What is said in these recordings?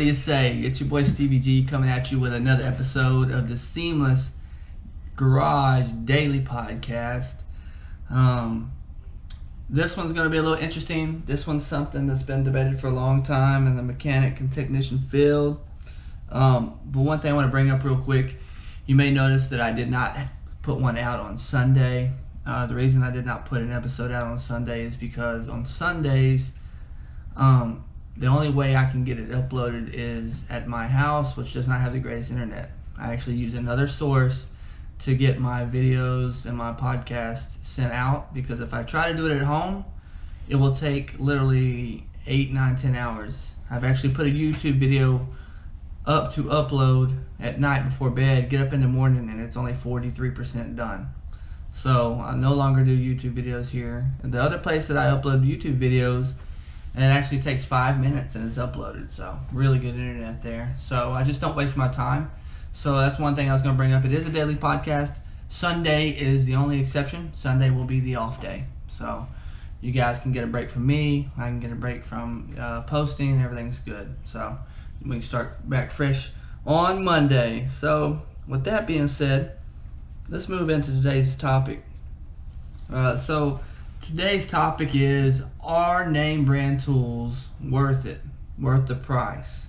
do you say? It's your boy Stevie G coming at you with another episode of the Seamless Garage Daily Podcast. This one's going to be a little interesting. This one's something that's been debated for a long time in the mechanic and technician field. But one thing I want to bring up real quick, you may notice that I did not put one out on Sunday. The reason I did not put an episode out on Sunday is because on Sundays, the only way I can get it uploaded is at my house, which does not have the greatest internet. I actually use another source to get my videos and my podcast sent out, because if I try to do it at home, it will take literally 8, 9, 10 hours. I've actually put a YouTube video up to upload at night before bed, get up in the morning, and it's only 43% done. So I no longer do YouTube videos here. And the other place that I upload YouTube videos, and it actually takes 5 minutes and it's uploaded. So really good internet there. So I just don't waste my time. So that's one thing I was going to bring up. It is a daily podcast. Sunday is the only exception. Sunday will be the off day. So you guys can get a break from me. I can get a break from posting. Everything's good. So we can start back fresh on Monday. So with that being said, let's move into today's topic. So today's topic is, are name brand tools worth it? Worth the price?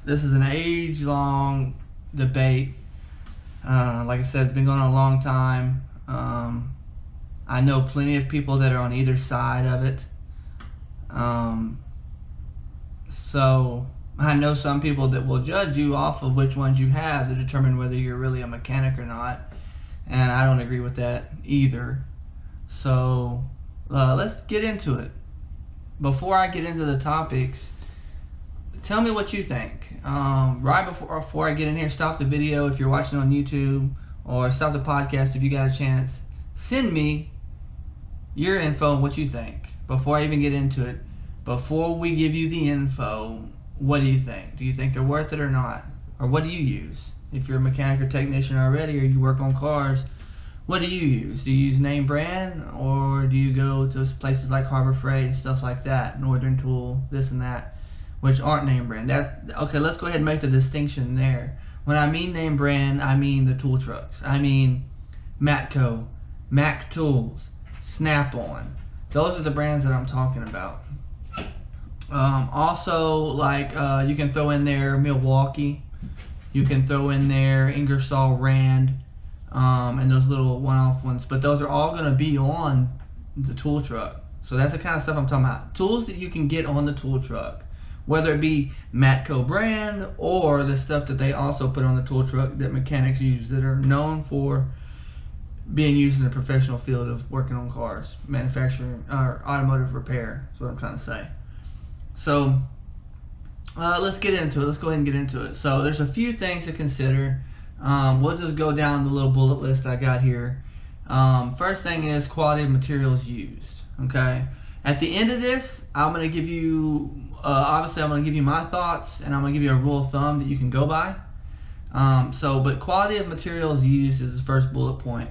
This is an age-long debate. Like I said, it's been going on a long time. I know plenty of people that are on either side of it. So I know some people that will judge you off of which ones you have to determine whether you're really a mechanic or not. And I don't agree with that either. So let's get into it. Before I get into the topics, tell me what you think. Right before I get in here, stop the video if you're watching on YouTube, or stop the podcast if you got a chance. Send me your info and what you think before I even get into it. Before we give you the info, what do you think? Do you think they're worth it or not? Or what do you use? If you're a mechanic or technician already, or you work on cars, what do you use? Do you use name brand, or do you go to places like Harbor Freight and stuff like that, Northern Tool, this and that, which aren't name brand? Okay, let's go ahead and make the distinction there. When I mean name brand, I mean the tool trucks. I mean Matco, Mac Tools, Snap-on. Those are the brands that I'm talking about. Also, like you can throw in there Milwaukee. You can throw in there Ingersoll Rand, and those little one-off ones. But those are all going to be on the tool truck. So that's the kind of stuff I'm talking about. Tools that you can get on the tool truck, whether it be Matco brand or the stuff that they also put on the tool truck that mechanics use, that are known for being used in the professional field of working on cars, manufacturing, or automotive repair. That's what I'm trying to say. So let's get into it. Let's go ahead and get into it. So there's a few things to consider. We'll just go down the little bullet list I got here. First thing is quality of materials used. Okay. At the end of this, I'm going to give you, obviously I'm going to give you my thoughts, and I'm going to give you a rule of thumb that you can go by. But quality of materials used is the first bullet point.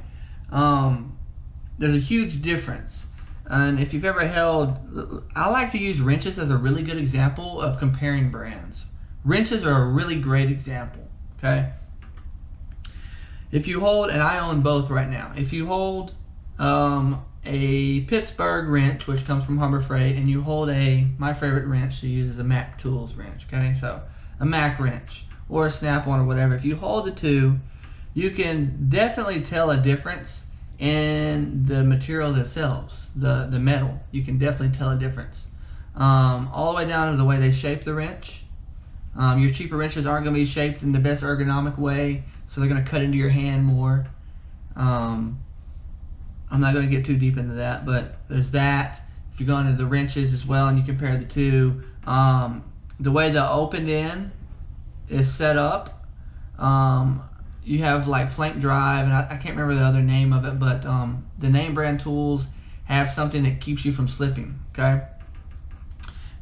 There's a huge difference. And if you've ever I like to use wrenches as a really good example of comparing brands. Wrenches are a really great example, okay? If you hold, and I own both right now, if you hold a Pittsburgh wrench, which comes from Harbor Freight, and you hold my favorite wrench to use is a Mac Tools wrench, okay? So a Mac wrench or a Snap-on or whatever. If you hold the two, you can definitely tell a difference in the material themselves, the metal. You can definitely tell a difference. All the way down to the way they shape the wrench. Your cheaper wrenches aren't going to be shaped in the best ergonomic way, so they're going to cut into your hand more. I'm not going to get too deep into that, but there's that. If you go into the wrenches as well and you compare the two, the way the opened end is set up, you have like flank drive, and I can't remember the other name of it, but the name brand tools have something that keeps you from slipping, okay?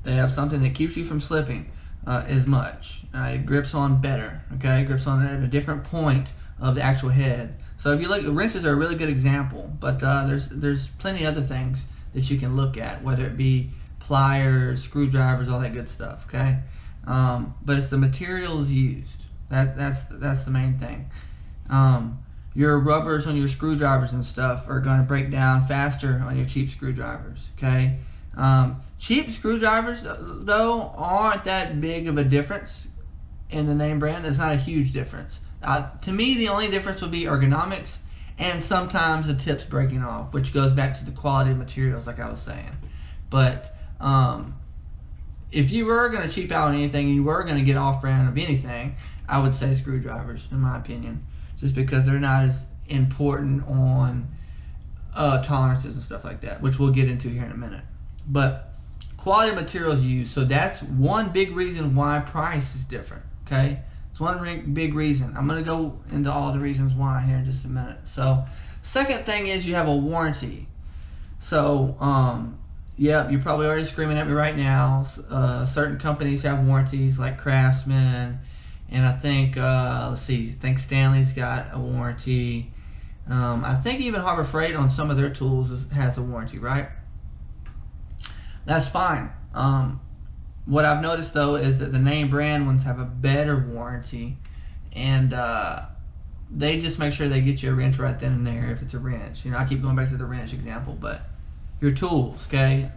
They have something that keeps you from slipping as much. It grips on better, okay? It grips on at a different point of the actual head. So if you look, wrenches are a really good example, but there's plenty of other things that you can look at, whether it be pliers, screwdrivers, all that good stuff. Okay, but it's the materials used. That's the main thing. Your rubbers on your screwdrivers and stuff are going to break down faster on your cheap screwdrivers. Okay, cheap screwdrivers though aren't that big of a difference in the name brand. It's not a huge difference. To me, the only difference would be ergonomics and sometimes the tips breaking off, which goes back to the quality of materials, like I was saying. But if you were going to cheap out on anything, and you were going to get off-brand of anything, I would say screwdrivers, in my opinion, just because they're not as important on tolerances and stuff like that, which we'll get into here in a minute. But quality of materials used, so that's one big reason why price is different. Okay, it's one big reason. I'm going to go into all the reasons why here in just a minute. So second thing is you have a warranty. So yeah, you're probably already screaming at me right now. Certain companies have warranties like Craftsman, and I think let's see, I think Stanley's got a warranty. I think even Harbor Freight on some of their tools has a warranty, right? That's fine. What I've noticed though is that the name brand ones have a better warranty, and they just make sure they get you a wrench right then and there if it's a wrench. You know, I keep going back to the wrench example, but your tools, okay?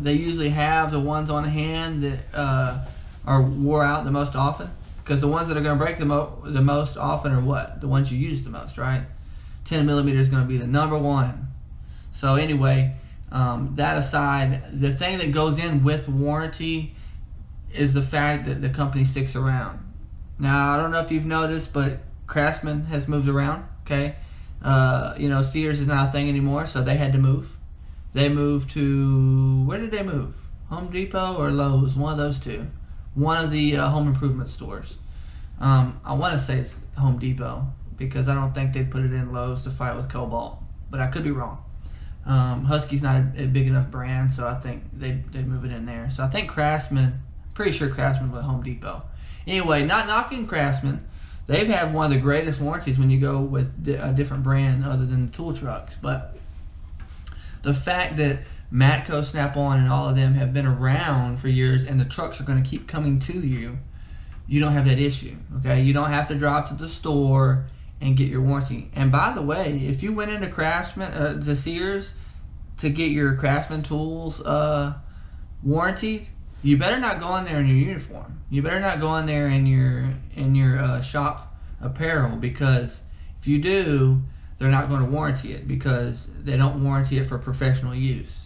They usually have the ones on hand that are wore out the most often, because the ones that are going to break the most often are what? The ones you use the most, right? 10 millimeter is going to be the number one. So anyway, that aside, the thing that goes in with warranty is the fact that the company sticks around. Now, I don't know if you've noticed, but Craftsman has moved around, okay? You know, Sears is not a thing anymore, so they had to move. They moved to, where did they move? Home Depot or Lowe's? One of those two. One of the home improvement stores. I want to say it's Home Depot, because I don't think they'd put it in Lowe's to fight with Cobalt, but I could be wrong. Husky's not a big enough brand, so I think they'd move it in there. So I think Craftsman, pretty sure Craftsman was Home Depot. Anyway, not knocking Craftsman. They've had one of the greatest warranties when you go with a different brand other than the tool trucks. But the fact that Matco, Snap-on, and all of them have been around for years, and the trucks are going to keep coming to you, you don't have that issue, okay? You don't have to drive to the store and get your warranty. And by the way, if you went into Craftsman, to Sears to get your Craftsman tools warranted, you better not go in there in your uniform. You better not go in there in your shop apparel, because if you do, they're not going to warranty it, because they don't warranty it for professional use.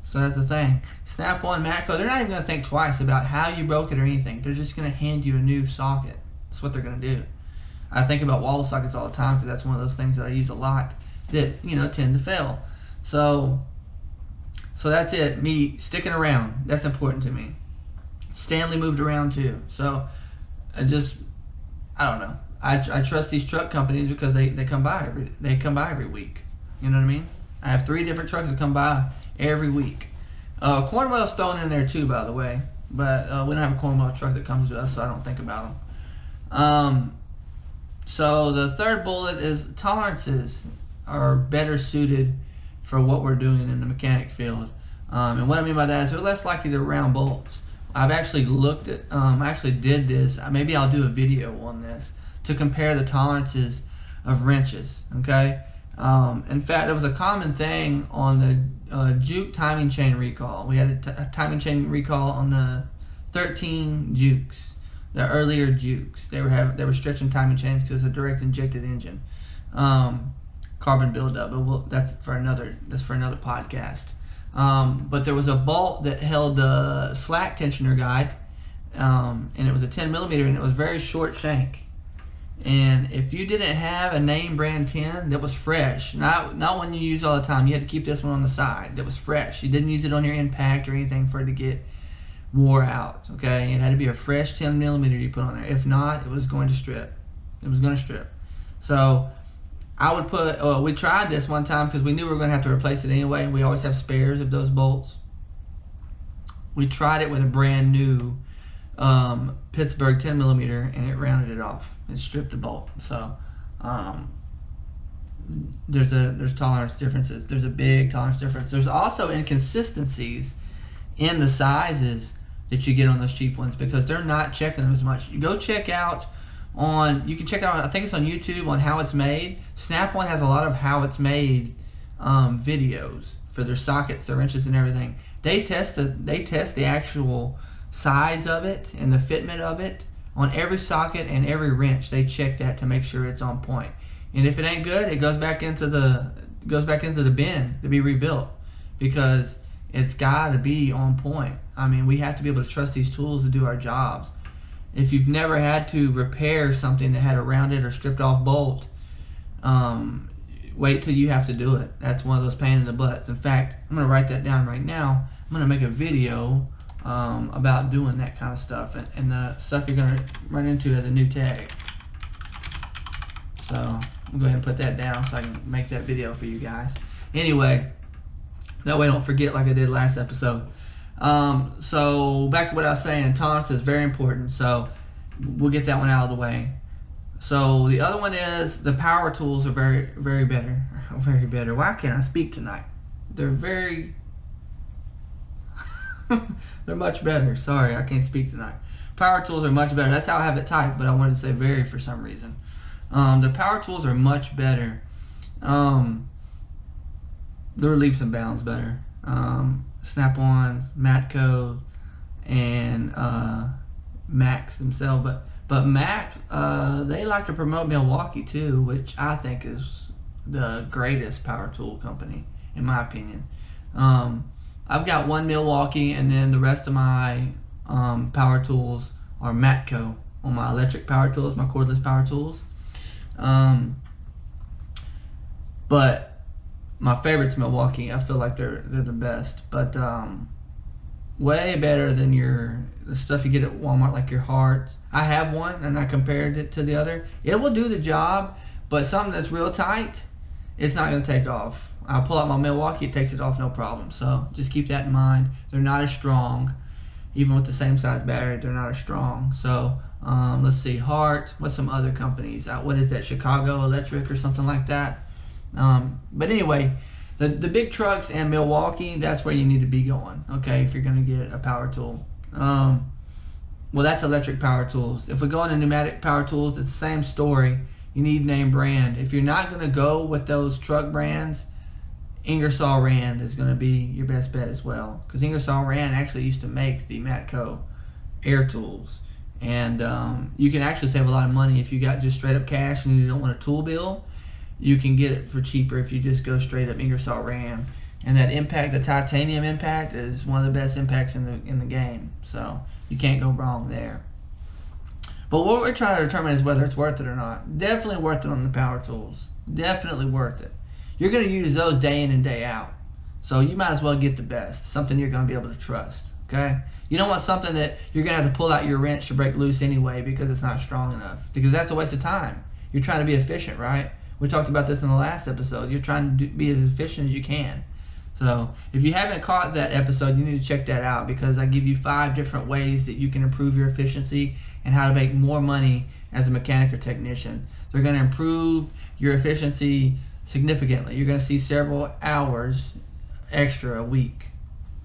So that's the thing. Snap-on, Matco, they're not even going to think twice about how you broke it or anything. They're just going to hand you a new socket. That's what they're going to do. I think about wall sockets all the time, because that's one of those things that I use a lot that, you know, tend to fail. So that's it. Me sticking around. That's important to me. Stanley moved around too. So I don't know. I trust these truck companies because they come by every week. You know what I mean? I have 3 different trucks that come by every week. Cornwell's thrown in there too, by the way, but we don't have a Cornwell truck that comes to us, so I don't think about them. So the third bullet is tolerances are better suited for what we're doing in the mechanic field. And what I mean by that is they're less likely to round bolts. I've actually looked at, I actually did this, maybe I'll do a video on this, to compare the tolerances of wrenches, okay? In fact, there was a common thing on the Juke timing chain recall. We had a timing chain recall on the 13 Jukes, the earlier Jukes. They were stretching timing chains because it's a direct injected engine, carbon buildup. But that's for another podcast. But there was a bolt that held the slack tensioner guide, and it was a 10 millimeter, and it was very short shank. And if you didn't have a name brand 10 that was fresh, not one you use all the time, you had to keep this one on the side that was fresh. You didn't use it on your impact or anything for it to get wore out, okay? It had to be a fresh 10 millimeter you put on there. If not, it was going to strip. It was going to strip. So I would put, we tried this one time because we knew we were going to have to replace it anyway. We always have spares of those bolts. We tried it with a brand new Pittsburgh 10 millimeter, and it rounded it off. It stripped the bolt. So there's tolerance differences. There's a big tolerance difference. There's also inconsistencies in the sizes that you get on those cheap ones, because they're not checking them as much. You go check out you can check out, I think it's on YouTube, on how it's made. Snap-on has a lot of how it's made videos for their sockets, their wrenches, and everything. They test the actual size of it and the fitment of it on every socket and every wrench. They check that to make sure it's on point. And if it ain't good, it goes back into the bin to be rebuilt, because it's got to be on point. I mean, we have to be able to trust these tools to do our jobs. If you've never had to repair something that had a rounded or stripped off bolt, wait till you have to do it. That's one of those pain in the butts. In fact, I'm going to write that down right now. I'm going to make a video about doing that kind of stuff, and the stuff you're going to run into as a new tag. So I'm going to go ahead and put that down so I can make that video for you guys. Anyway, that way I don't forget like I did last episode. So back to what I was saying, tolerance is very important. So we'll get that one out of the way. So the other one is the power tools are very, very better. Very better. Why can't I speak tonight? They're very... they're much better. Sorry, I can't speak tonight. Power tools are much better. That's how I have it typed, but I wanted to say very for some reason. The power tools are much better. They're leaps and bounds better. Snap-ons, Matco, and Macs themselves. But Mac, they like to promote Milwaukee too, which I think is the greatest power tool company, in my opinion. I've got one Milwaukee, and then the rest of my power tools are Matco on my electric power tools, my cordless power tools. But my favorite's Milwaukee. I feel like they're the best, but way better than the stuff you get at Walmart, like your Harts. I have one, and I compared it to the other. It will do the job, but something that's real tight, it's not going to take off. I'll pull out my Milwaukee, it takes it off no problem. So just keep that in mind. They're not as strong. Even with the same size battery, they're not as strong. So let's see, Hart. What's some other companies? What is that? Chicago Electric or something like that. But anyway, the big trucks and Milwaukee, that's where you need to be going, okay, if you're going to get a power tool. Well, that's electric power tools. If we go into pneumatic power tools, it's the same story. You need name brand. If you're not going to go with those truck brands, Ingersoll Rand is going to be your best bet as well, because Ingersoll Rand actually used to make the Matco air tools, and you can actually save a lot of money if you got just straight up cash and you don't want a tool bill. You can get it for cheaper if you just go straight up Ingersoll Rand. And that impact, the titanium impact, is one of the best impacts in the game, so you can't go wrong there. But what we're trying to determine is whether it's worth it or not. Definitely worth it on the power tools. Definitely worth it. You're going to use those day in and day out. So you might as well get the best. Something you're going to be able to trust. Okay? You don't want something that you're going to have to pull out your wrench to break loose anyway because it's not strong enough. Because that's a waste of time. You're trying to be efficient, right? We talked about this in the last episode. You're trying to be as efficient as you can. So if you haven't caught that episode, you need to check that out, because I give you 5 different ways that you can improve your efficiency and how to make more money as a mechanic or technician. They're going to improve your efficiency significantly. You're going to see several hours extra a week,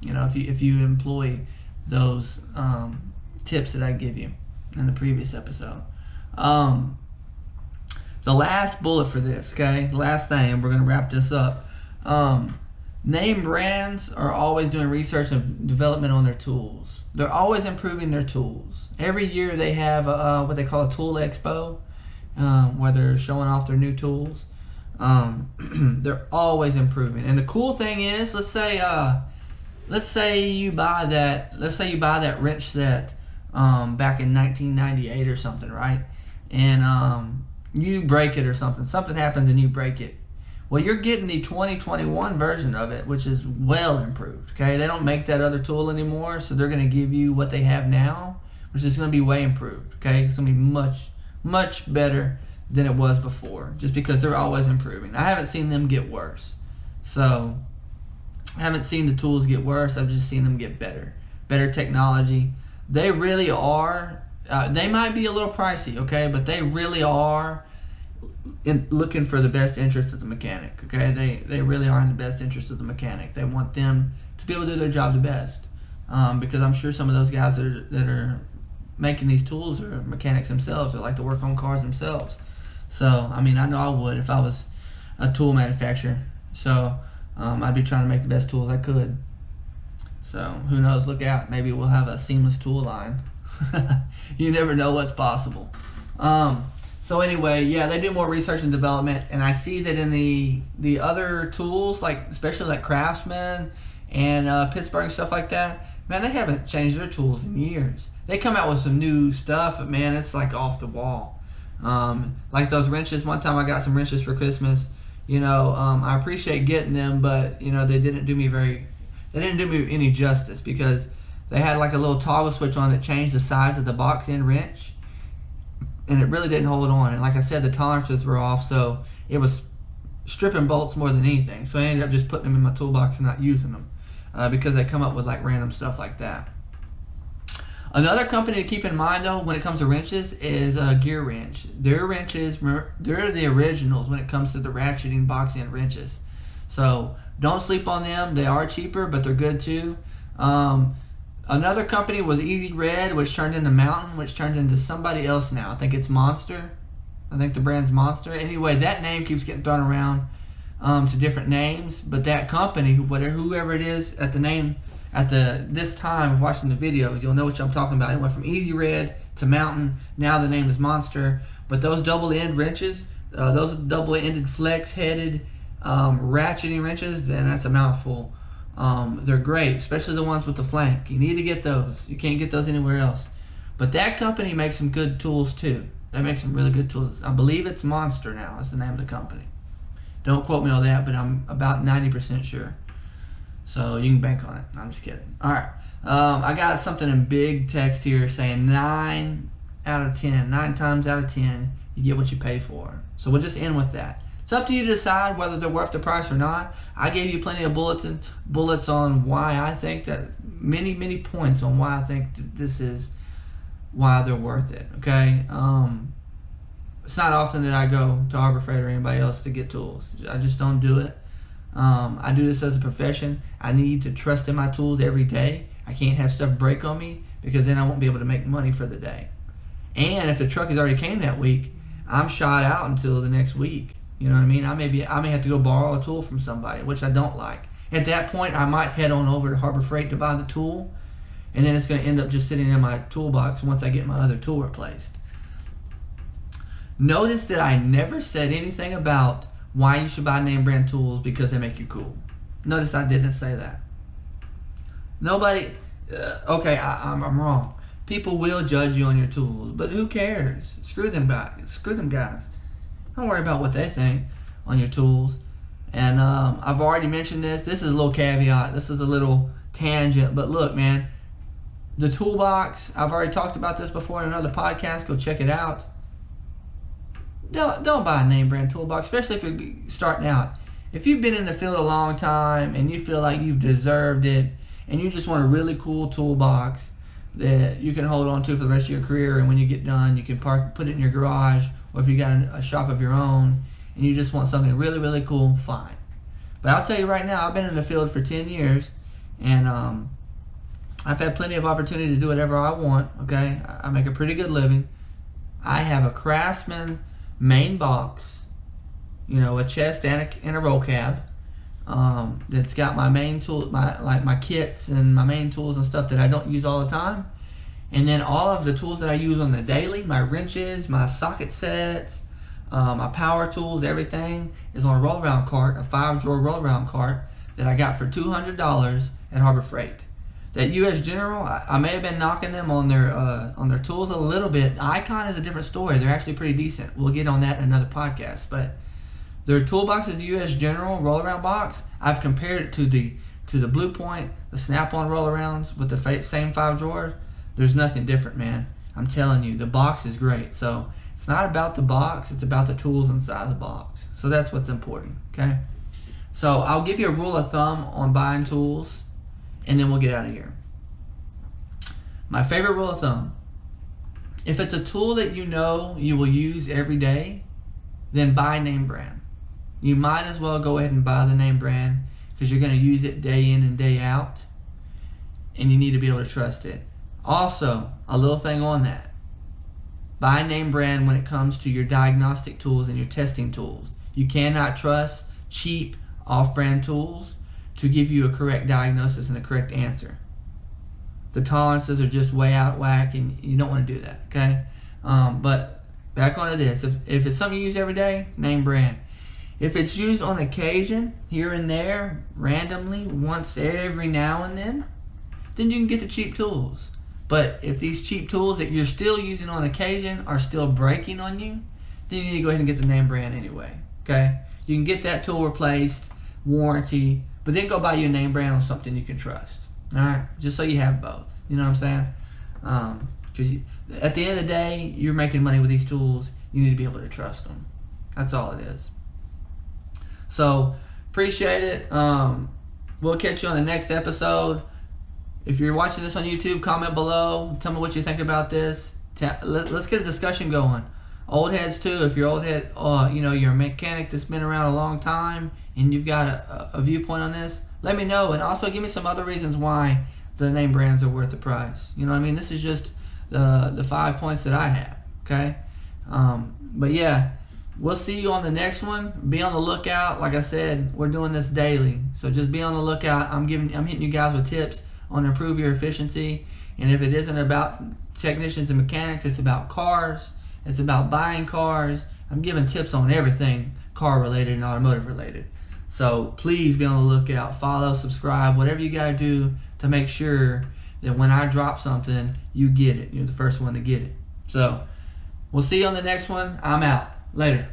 you know, if you employ those tips that I give you in the previous episode. The last bullet for this, okay, the last thing, and we're going to wrap this up. Name brands are always doing research and development on their tools. They're always improving their tools. Every year they have what they call a tool expo, where they're showing off their new tools. They're always improving. And the cool thing is, let's say you buy that wrench set back in 1998 or something, right? And you break it or something. Something happens and you break it. Well, you're getting the 2021 version of it, which is well improved, okay? They don't make that other tool anymore, so they're going to give you what they have now, which is going to be way improved, okay? It's going to be much, much better than it was before, just because they're always improving. I haven't seen them get worse. So, I haven't seen the tools get worse. I've just seen them get better. Better technology. They really are, they might be a little pricey, okay? But they really are looking for the best interest of the mechanic, okay? They really are in the best interest of the mechanic. They want them to be able to do their job the best. because I'm sure some of those guys that are making these tools are mechanics themselves, or like to work on cars themselves. So, I mean, I know I would if I was a tool manufacturer. So, I'd be trying to make the best tools I could. So, who knows? Look out. Maybe we'll have a seamless tool line. You never know what's possible. So anyway, yeah, they do more research and development, and I see that in the other tools, like especially like Craftsman and Pittsburgh and stuff like that, man, they haven't changed their tools in years. They come out with some new stuff, but man, it's like off the wall. Like those wrenches. One time I got some wrenches for Christmas. I appreciate getting them, but they didn't do me any justice, because they had like a little toggle switch on that changed the size of the box end wrench, and it really didn't hold on. And like I said, the tolerances were off, so it was stripping bolts more than anything. So I ended up just putting them in my toolbox and not using them, because they come up with like random stuff like that. Another company to keep in mind though when it comes to wrenches is Gear Wrench. Their wrenches, they're the originals when it comes to the ratcheting box end wrenches. So don't sleep on them. They are cheaper, but they're good too. Another company was Easy Red, which turned into Mountain, which turned into somebody else now. I think it's Monster. I think the brand's Monster. Anyway, that name keeps getting thrown around to different names, but that company, whoever it is at the name at this time of watching the video, you'll know what I'm talking about. It went from Easy Red to Mountain. Now the name is Monster. But those double end wrenches, those double-ended flex-headed ratcheting wrenches, man, that's a mouthful. They're great, especially the ones with the flank. You need to get those. You can't get those anywhere else. But that company makes some good tools too. They make some really good tools. I believe it's Monster now is the name of the company. Don't quote me on that, but I'm about 90% sure. So you can bank on it. I'm just kidding. All right. I got something in big text here saying 9 out of 10. 9 times out of 10, you get what you pay for. So we'll just end with that. It's up to you to decide whether they're worth the price or not. I gave you plenty of bullets on why I think that, many points on why I think that this is why they're worth it. Okay. It's not often that I go to Harbor Freight or anybody else to get tools. I just don't do it. I do this as a profession. I need to trust in my tools every day. I can't have stuff break on me, because then I won't be able to make money for the day. And if the truck has already came that week, I'm shot out until the next week. You know what I mean? I may have to go borrow a tool from somebody, which I don't like. At that point, I might head on over to Harbor Freight to buy the tool, and then it's going to end up just sitting in my toolbox once I get my other tool replaced. Notice that I never said anything about why you should buy name brand tools because they make you cool. Notice I didn't say that. Nobody, okay, I'm wrong. People will judge you on your tools, but who cares? Screw them guys. Don't worry about what they think on your tools. And I've already mentioned this. This is a little caveat. This is a little tangent. But look, man, the toolbox, I've already talked about this before in another podcast. Go check it out. Don't buy a name brand toolbox, especially if you're starting out. If you've been in the field a long time and you feel like you've deserved it and you just want a really cool toolbox that you can hold on to for the rest of your career, and when you get done you can put it in your garage, or if you got a shop of your own and you just want something really, really cool, fine. But I'll tell you right now, I've been in the field for 10 years and I've had plenty of opportunity to do whatever I want. Okay, I make a pretty good living. I have a Craftsman main box, a chest and a roll cab, that's got my main tool, my kits and my main tools and stuff that I don't use all the time, and then all of the tools that I use on the daily, my wrenches, my socket sets, my power tools, everything is on a roll around cart, a 5-drawer roll around cart that I got for $200 at Harbor Freight. That U.S. General, I may have been knocking them on their tools a little bit. Icon is a different story. They're actually pretty decent. We'll get on that in another podcast. But their toolboxes, the U.S. General roll-around box, I've compared it to the Blue Point, the Snap-on roll-arounds with the same 5 drawers. There's nothing different, man. I'm telling you, the box is great. So it's not about the box. It's about the tools inside the box. So that's what's important, okay? So I'll give you a rule of thumb on buying tools, and then we'll get out of here. My favorite rule of thumb: if it's a tool that you know you will use every day, then buy name brand. You might as well go ahead and buy the name brand because you're going to use it day in and day out. and you need to be able to trust it. Also, a little thing on that. Buy name brand when it comes to your diagnostic tools and your testing tools. You cannot trust cheap off-brand tools to give you a correct diagnosis and a correct answer. The tolerances are just way out of whack, and you don't want to do that, okay? But back onto this. If it's something you use every day, name brand. If it's used on occasion, here and there, randomly, once every now and then you can get the cheap tools. But if these cheap tools that you're still using on occasion are still breaking on you, then you need to go ahead and get the name brand anyway, okay? You can get that tool replaced, warranty, but then go buy you a name brand on something you can trust, all right? Just so you have both, you know what I'm saying? Because at the end of the day, you're making money with these tools. You need to be able to trust them. That's all it is. So, appreciate it. We'll catch you on the next episode. If you're watching this on YouTube, comment below. Tell me what you think about this. Let's get a discussion going. Old heads too. If you're old head, you're a mechanic that's been around a long time and you've got a viewpoint on this, let me know. And also give me some other reasons why the name brands are worth the price. You know what I mean? This is just the 5 points that I have. Okay. But yeah, we'll see you on the next one. Be on the lookout. Like I said, we're doing this daily, so just be on the lookout. I'm hitting you guys with tips on improve your efficiency. And if it isn't about technicians and mechanics, it's about cars. It's about buying cars. I'm giving tips on everything car related and automotive related. So please be on the lookout. Follow, subscribe, whatever you got to do to make sure that when I drop something, you get it. You're the first one to get it. So we'll see you on the next one. I'm out. Later.